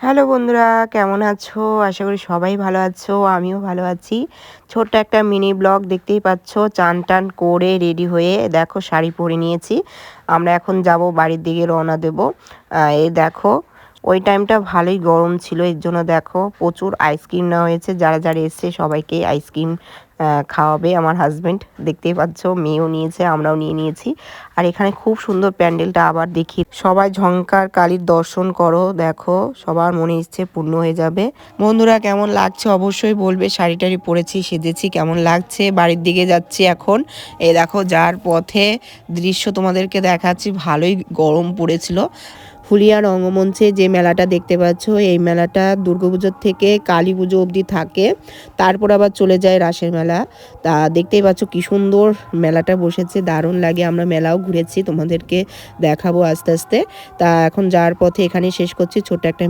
Hello বন্ধুরা, কেমন আছো? আশা করি সবাই ভালো আছো। আমিও ভালো আছি। ছোট্ট একটা মিনি ব্লগ দেখতেই পাচ্ছ। চান টান করে রেডি হয়ে দেখো শাড়ি পরে নিয়েছি। আমরা এখন যাব বাড়ির দিকে রওনা দেব। এই দেখো ওই টাইমটা ভালোই গরম ছিল, এর জন্য দেখো প্রচুর আইসক্রিম নেওয়া হয়েছে। যারা যারা এসছে সবাইকে আইসক্রিম খাওয়াবে আমার হাজবেন্ড। দেখতেই পাচ্ছ, মেয়েও নিয়েছে, আমরাও নিয়ে নিয়েছি। আর এখানে খুব সুন্দর প্যান্ডেলটা আবার দেখি। সবাই ঝংকার কালীর দর্শন করো, দেখো সবার মনে ইচ্ছে পূর্ণ হয়ে যাবে। বন্ধুরা কেমন লাগছে অবশ্যই বলবে। শাড়ি টাড়ি পরেছি, সেজেছি, কেমন লাগছে। বাড়ির দিকে যাচ্ছি এখন। এই দেখো যার পথে দৃশ্য তোমাদেরকে দেখাচ্ছি। ভালোই গরম পড়েছিল। ফুলিয়া রঙ্গমঞ্চে যে মেলাটা দেখতে পাচ্ছ, এই মেলাটা দুর্গাপুজোর থেকে কালী পুজো অবধি থাকে, তারপর আবার চলে যায় রাসের মেলা। তা দেখতেই পাচ্ছ কি সুন্দর মেলাটা বসেছে, দারুণ লাগে। আমরা মেলাও ঘুরেছি, তোমাদেরকে দেখাবো আস্তে আস্তে। তা এখন যাওয়ার পথে এখানেই শেষ করছি ছোট্ট একটা